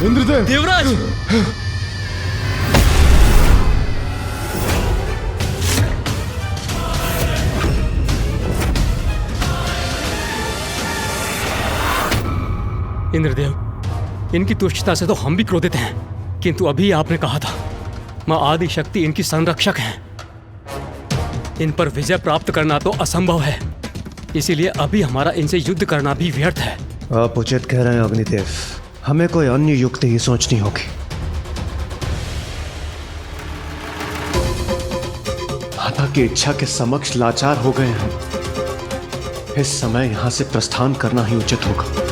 इंद्रदेव! देवराज! इंद्रदेव, इनकी तुच्छता से तो हम भी क्रोधित हैं, किंतु अभी आपने कहा था मां आदि शक्ति इनकी संरक्षक हैं। इन पर विजय प्राप्त करना तो असंभव है, इसीलिए अभी हमारा इनसे युद्ध करना भी व्यर्थ है। आप उचित कह रहे हैं अग्निदेव, हमें कोई अन्य युक्ति ही सोचनी होगी। माता की इच्छा के समक्ष लाचार हो गए हैं। इस समय यहां से प्रस्थान करना ही उचित होगा।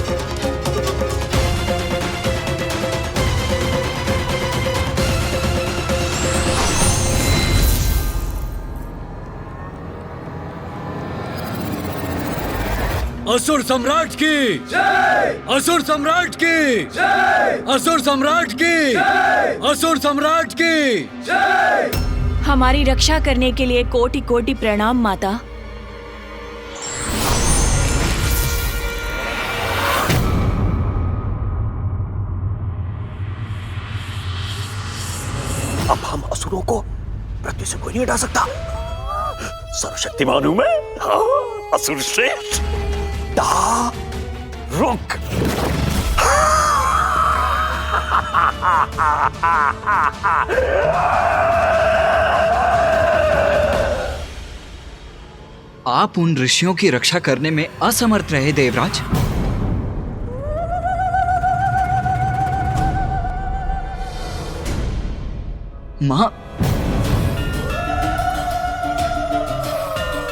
असुर सम्राट की जय! असुर सम्राट की जय! असुर सम्राट की जय! असुर सम्राट की जय! हमारी रक्षा करने के लिए कोटि कोटि प्रणाम माता। अब हम असुरों को पृथ्वी से कोई नहीं हटा सकता। सर्वशक्तिमान हूं मैं। हाँ, असुर श्रेष्ठ। रुक। आप उन ऋषियों की रक्षा करने में असमर्थ रहे देवराज। मां,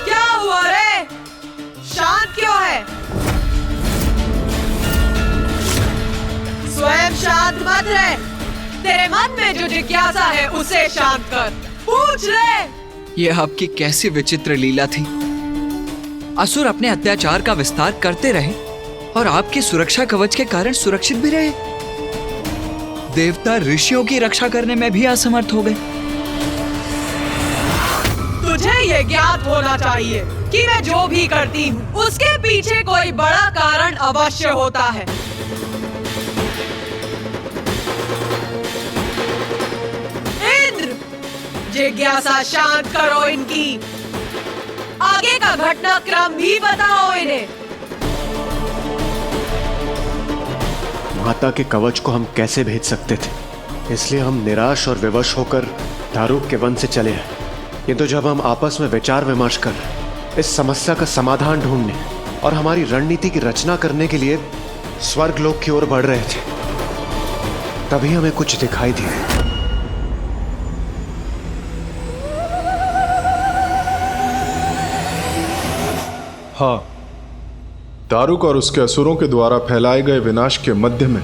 क्या हुआ रे? शांत क्यों है? स्वयं शांत मत रहे। तेरे मन में जो जिज्ञासा है उसे शांत कर। पूछ ले। ये आपकी कैसी विचित्र लीला थी। असुर अपने अत्याचार का विस्तार करते रहे और आपकी सुरक्षा कवच के कारण सुरक्षित भी रहे। देवता ऋषियों की रक्षा करने में भी असमर्थ हो गए। तुझे ये ज्ञात होना चाहिए कि मैं जो भी करती हूँ उसके पीछे कोई बड़ा कारण अवश्य होता है। इंद्र, जिज्ञासा शांत करो इनकी। आगे का घटनाक्रम भी बताओ इन्हें। माता के कवच को हम कैसे भेज सकते थे, इसलिए हम निराश और विवश होकर दारुक के वन से चले हैं। किंतु जब हम आपस में विचार विमर्श कर इस समस्या का समाधान ढूंढने और हमारी रणनीति की रचना करने के लिए स्वर्गलोक की ओर बढ़ रहे थे, तभी हमें कुछ दिखाई दिया। हाँ, दारुक और उसके असुरों के द्वारा फैलाए गए विनाश के मध्य में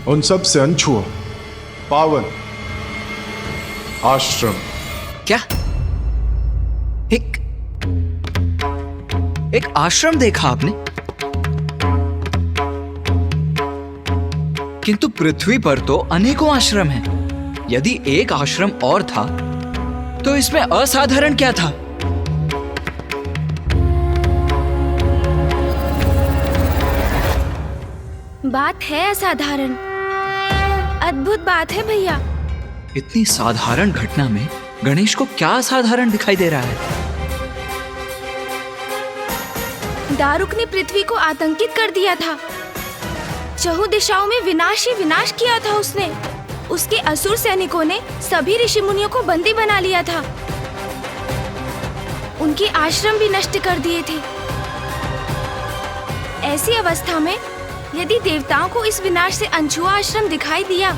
उन सब से अनछुआ पावन आश्रम। क्या? एक आश्रम देखा आपने? किंतु पृथ्वी पर तो अनेकों आश्रम हैं। यदि एक आश्रम और था तो इसमें असाधारण क्या था? बात है असाधारण, अद्भुत बात है भैया। इतनी साधारण घटना में गणेश को क्या असाधारण दिखाई दे रहा है? दारुक ने पृथ्वी को आतंकित कर दिया था। चहु दिशाओं में विनाश ही विनाश किया था उसने। उसके असुर सैनिकों ने सभी ऋषि मुनियों को बंदी बना लिया था। उनके आश्रम भी नष्ट कर दिए थे। ऐसी अवस्था में यदि देवताओं को इस विनाश से अनछुआ आश्रम दिखाई दिया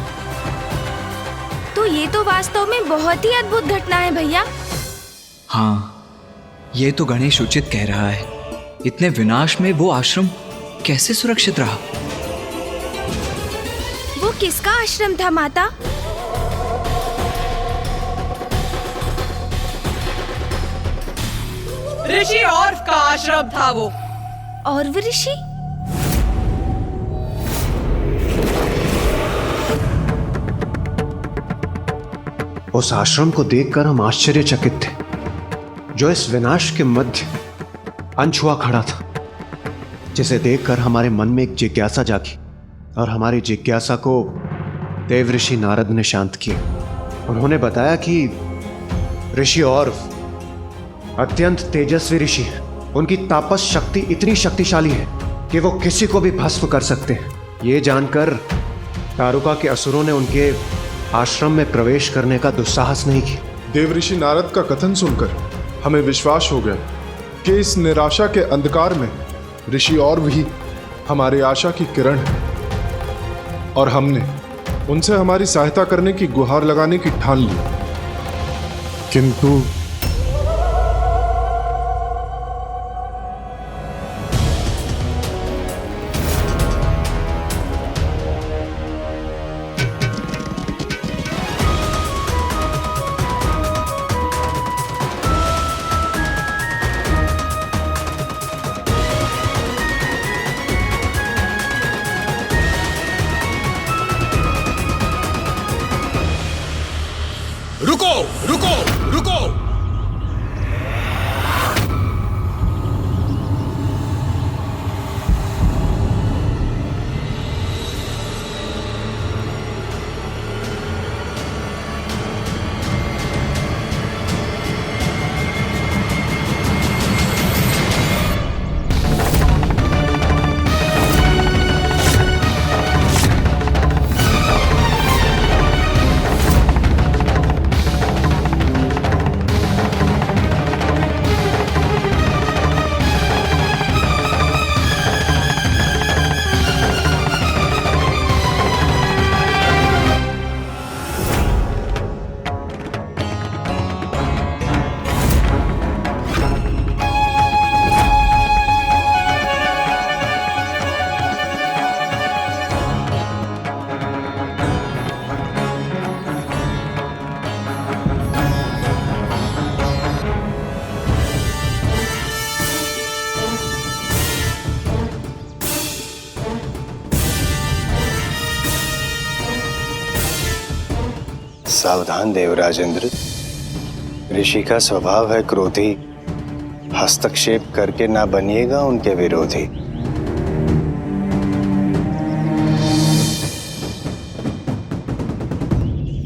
तो ये तो वास्तव में बहुत ही अद्भुत घटना है भैया। हाँ, ये तो गणेश उचित कह रहा है। इतने विनाश में वो आश्रम कैसे सुरक्षित रहा? वो किसका आश्रम था माता? ऋषि और का आश्रम था वो। और वो ऋषि? उस आश्रम को देखकर हम आश्चर्यचकित थे, जो इस विनाश के मध्य अनछुआ खड़ा था, जिसे देखकर हमारे मन में एक जिज्ञासा जागी और हमारी जिज्ञासा को देव ऋषि नारद ने शांत किया। उन्होंने बताया कि ऋषि और अत्यंत तेजस्वी ऋषि हैं। उनकी तापस शक्ति इतनी शक्तिशाली है कि वो किसी को भी भस्म कर सकते हैं। ये जानकर दारुका के असुरों ने उनके आश्रम में प्रवेश करने का दुस्साहस नहीं किया। देवऋषि नारद का कथन सुनकर हमें विश्वास हो गया कि इस निराशा के अंधकार में ऋषि और भी हमारी आशा की किरण है, और हमने उनसे हमारी सहायता करने की गुहार लगाने की ठान ली। किंतु रुको रुको रुको! सावधान देवराज इंद्र, ऋषि का स्वभाव है क्रोधी। हस्तक्षेप करके ना बनिएगा उनके विरोधी।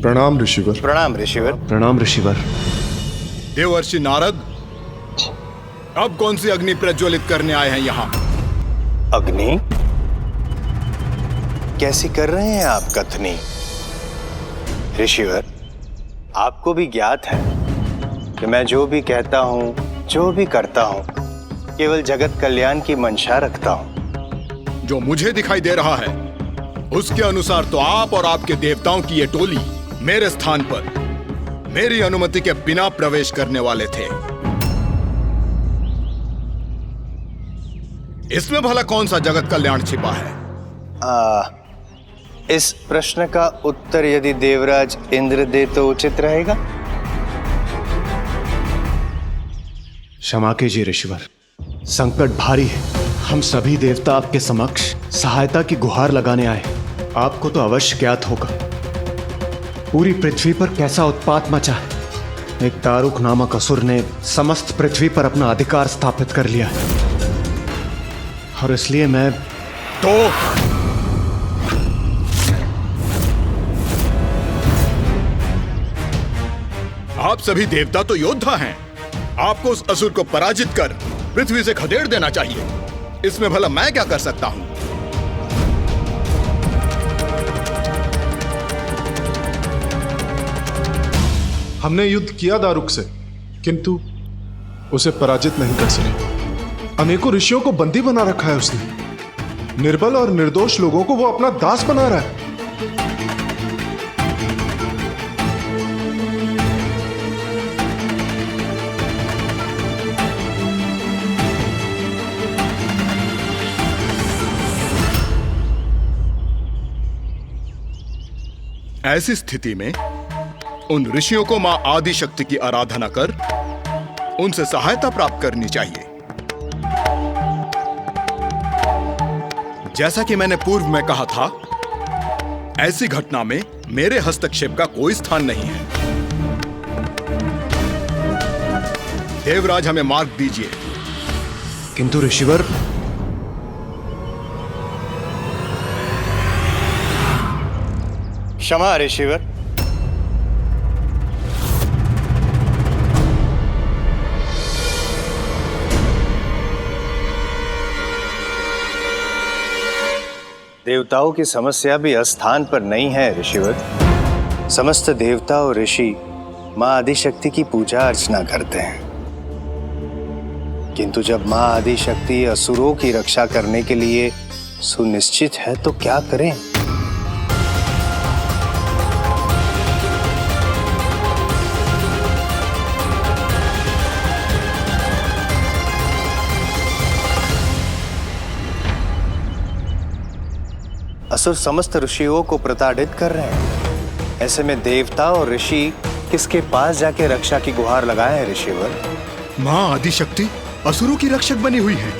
प्रणाम ऋषिवर। प्रणाम ऋषिवर। प्रणाम ऋषिवर। देवर्षि नारद, अब कौन सी अग्नि प्रज्वलित करने आए हैं यहाँ? अग्नि? कैसी कर रहे हैं आप कथनी? ऋषिवर, आपको भी ज्ञात है कि मैं जो भी कहता हूँ, जो भी करता हूँ, केवल जगत कल्याण की मंशा रखता हूँ। जो मुझे दिखाई दे रहा है उसके अनुसार तो आप और आपके देवताओं की ये टोली मेरे स्थान पर मेरी अनुमति के बिना प्रवेश करने वाले थे। इसमें भला कौन सा जगत कल्याण छिपा है? इस प्रश्न का उत्तर यदि देवराज इंद्र दे तो उचित रहेगा। क्षमा कीजिए ऋषिवर, संकट भारी है। हम सभी देवता आपके समक्ष सहायता की गुहार लगाने आए। आपको तो अवश्य ज्ञात होगा पूरी पृथ्वी पर कैसा उत्पात मचा है। एक दारुक नामक असुर ने समस्त पृथ्वी पर अपना अधिकार स्थापित कर लिया है, और इसलिए मैं आप सभी देवता तो योद्धा हैं। आपको उस असुर को पराजित कर पृथ्वी से खदेड़ देना चाहिए। इसमें भला मैं क्या कर सकता हूं? हमने युद्ध किया दारुक से, किंतु उसे पराजित नहीं कर सके। अनेकों ऋषियों को बंदी बना रखा है उसने। निर्बल और निर्दोष लोगों को वो अपना दास बना रहा है। ऐसी स्थिति में उन ऋषियों को मां आदि शक्ति की आराधना कर उनसे सहायता प्राप्त करनी चाहिए। जैसा कि मैंने पूर्व में कहा था, ऐसी घटना में मेरे हस्तक्षेप का कोई स्थान नहीं है। देवराज, हमें मार्ग दीजिए। किंतु ऋषिवर, क्षमा ऋषिवर। देवताओं की समस्या भी अस्थान पर नहीं है ऋषिवर। समस्त देवता और ऋषि मां आदिशक्ति की पूजा अर्चना करते हैं, किंतु जब मां आदिशक्ति असुरों की रक्षा करने के लिए सुनिश्चित है तो क्या करें? असुर समस्त ऋषियों को प्रताड़ित कर रहे हैं। ऐसे में देवता और ऋषि किसके पास जाके रक्षा की गुहार लगाए हैं ऋषिवर? मां आदिशक्ति असुरों की रक्षक बनी हुई है,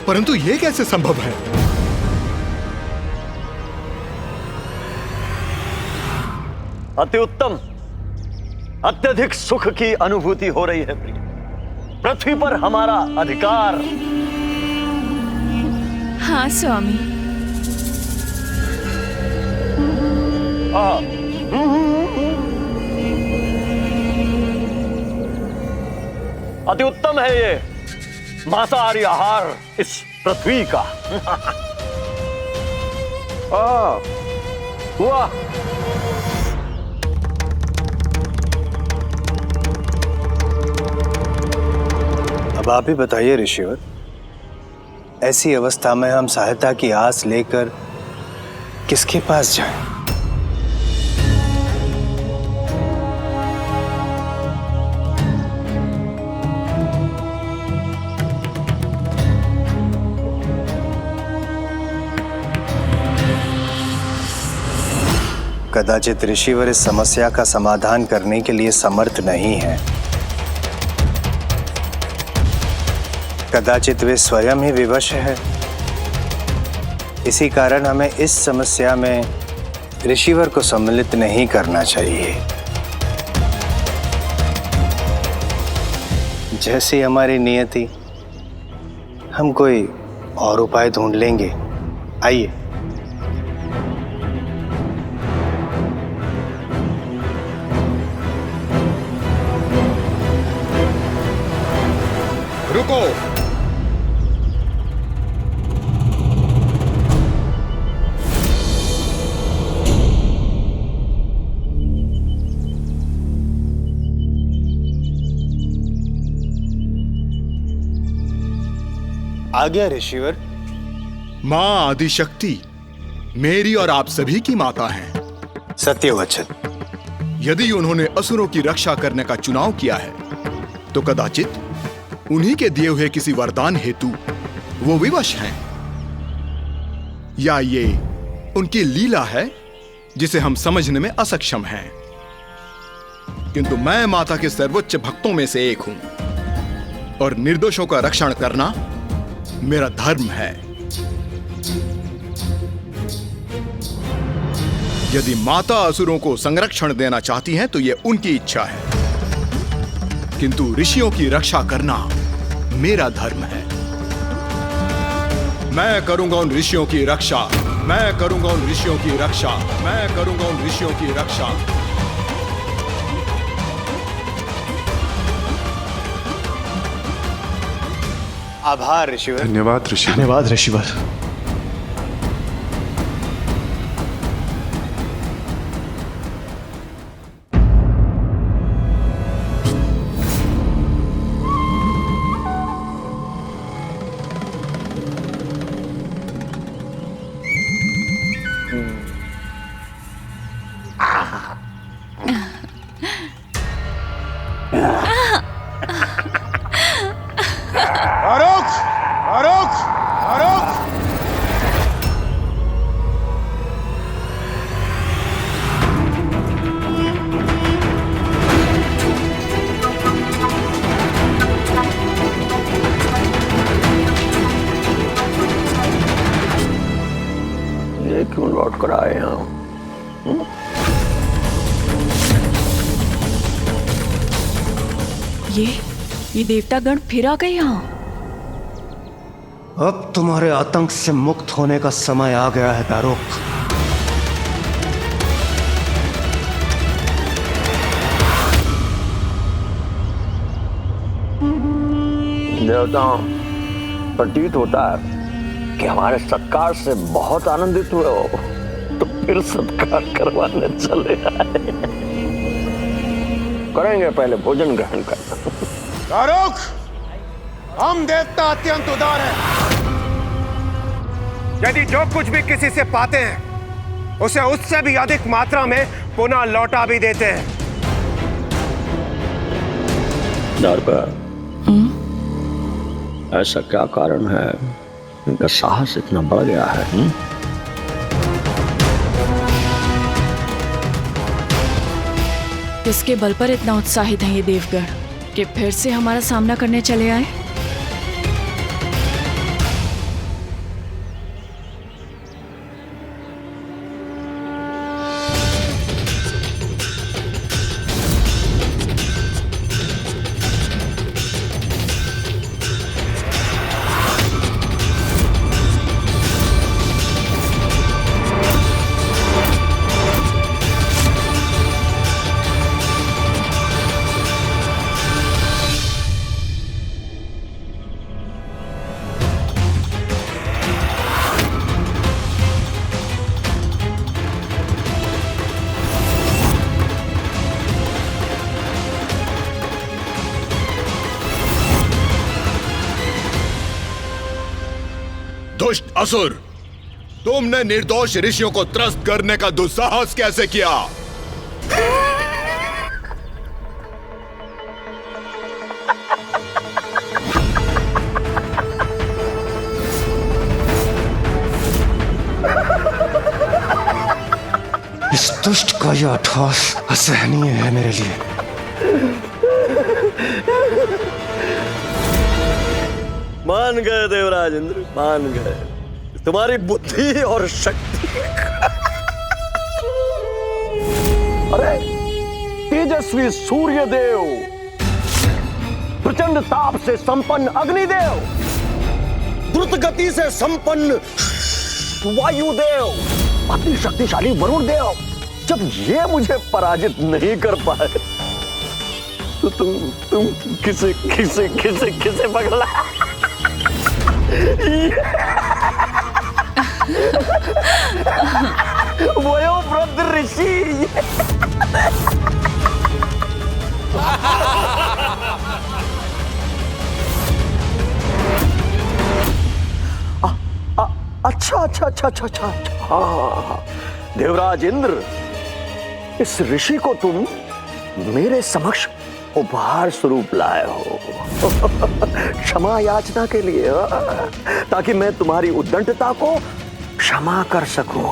परंतु यह कैसे संभव है? अति उत्तम। अत्यधिक सुख की अनुभूति हो रही है प्रिय। पृथ्वी पर हमारा अधिकार। हाँ स्वामी। अति उत्तम है ये मांसाहारी आहार इस पृथ्वी का। वाह। अब आप ही बताइए ऋषिवर, ऐसी अवस्था में हम सहायता की आस लेकर किसके पास जाएं? कदाचित ऋषिवर इस समस्या का समाधान करने के लिए समर्थ नहीं है। कदाचित वे स्वयं ही विवश है। इसी कारण हमें इस समस्या में ऋषिवर को सम्मिलित नहीं करना चाहिए। जैसी हमारी नियति, हम कोई और उपाय ढूंढ लेंगे। आइए। रुको। आ गया ऋषिवर। मां आदिशक्ति मेरी और आप सभी की माता हैं। सत्यवचन। यदि उन्होंने असुरों की रक्षा करने का चुनाव किया है तो कदाचित उन्हीं के दिए हुए किसी वरदान हेतु वो विवश हैं, या ये उनकी लीला है जिसे हम समझने में असक्षम हैं। किंतु मैं माता के सर्वोच्च भक्तों में से एक हूं और निर्दोषों का रक्षण करना मेरा धर्म है। यदि माता असुरों को संरक्षण देना चाहती हैं तो यह उनकी इच्छा है, किंतु ऋषियों की रक्षा करना मेरा धर्म है। मैं करूंगा उन ऋषियों की रक्षा। मैं करूंगा उन ऋषियों की रक्षा। मैं करूंगा उन ऋषियों की रक्षा। आभार ऋषिवर। धन्यवाद ऋषि। धन्यवाद ऋषिवर। क्यों लौट कर आए हम? ये देवतागण फिर आ गए यहाँ। अब तुम्हारे आतंक से मुक्त होने का समय आ गया है दारुक। देवताओं, प्रतीत होता है कि हमारे सत्कार से बहुत आनंदित हुए हो, तो फिर सत्कार करवाने चले आए। करेंगे, पहले भोजन ग्रहण करना। दारुक, हम देवता अत्यंत उदार हैं। यदि जो कुछ भी किसी से पाते हैं उसे उससे भी अधिक मात्रा में पुनः लौटा भी देते हैं। दारुका, ऐसा क्या कारण है इनका साहस इतना बढ़ गया है? किसके बल पर इतना उत्साहित हैं ये देवगण कि फिर से हमारा सामना करने चले आए? दुष्ट असुर, तुमने निर्दोष ऋषियों को त्रस्त करने का दुस्साहस कैसे किया? इस दुष्ट का यह अट्टहास असहनीय है मेरे लिए। मान गए देवराज इंद्र, मान गए तुम्हारी बुद्धि और शक्ति। अरे तेजस्वी सूर्य देव, प्रचंड ताप से संपन्न अग्निदेव, द्रुत गति से संपन्न वायुदेव, अति शक्तिशाली वरुण देव, जब ये मुझे पराजित नहीं कर पाए तो तुम किसे पगला? वयोवृद्ध ऋषि। अच्छा। हाँ, देवराज इंद्र, इस ऋषि को तुम मेरे समक्ष उपहार स्वरूप लाए हो, क्षमा याचना के लिए, ताकि मैं तुम्हारी उद्दंडता को क्षमा कर सकूं।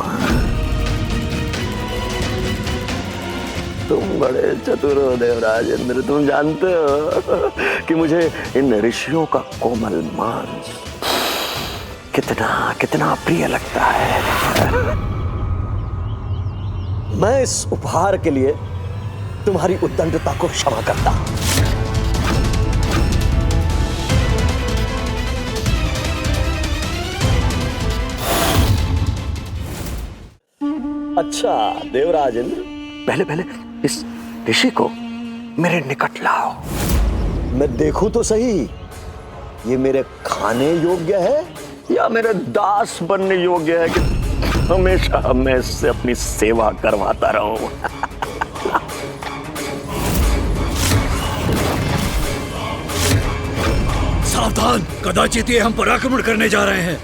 तुम बड़े चतुर हो देवराज इंद्र, तुम जानते हो कि मुझे इन ऋषियों का कोमल मांस कितना प्रिय लगता है। मैं इस उपहार के लिए तुम्हारी उद्दंडता को क्षमा करता हूं। अच्छा देवराज इंद्र, पहले इस ऋषि को मेरे निकट लाओ, मैं देखूं तो सही ये मेरे खाने योग्य है या मेरे दास बनने योग्य है कि हमेशा मैं इससे अपनी सेवा करवाता रहूं। सावधान, कदाचित ये हम पर आक्रमण करने जा रहे हैं।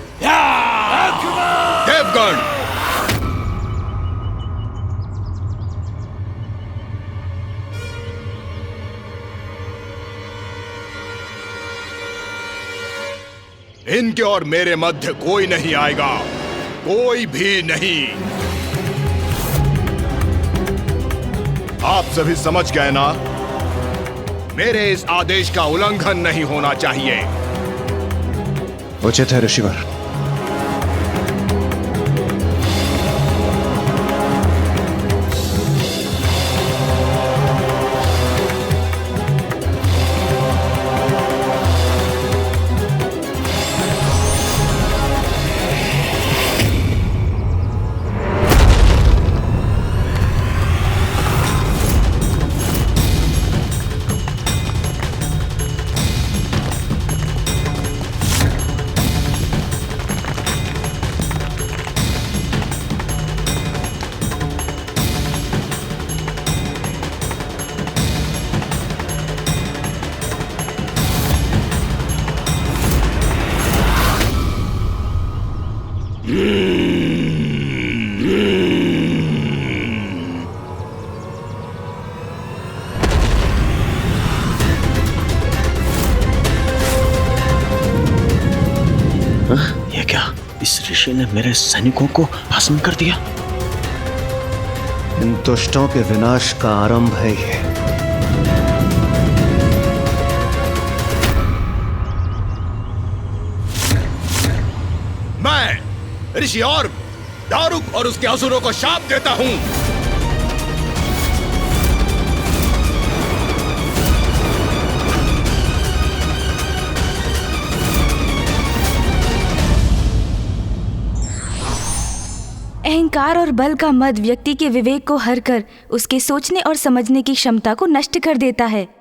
देवगण, इनके और मेरे मध्य कोई नहीं आएगा, कोई भी नहीं। आप सभी समझ गए ना? मेरे इस आदेश का उल्लंघन नहीं होना चाहिए। उचित है ऋषिवर। ये क्या? इस ऋषि ने मेरे सैनिकों को भस्म कर दिया। इन दुष्टों के विनाश का आरंभ है ये। मैं ऋषि और दारुक और उसके असुरों को शाप देता हूं। अहंकार और बल का मद व्यक्ति के विवेक को हर कर उसके सोचने और समझने की क्षमता को नष्ट कर देता है।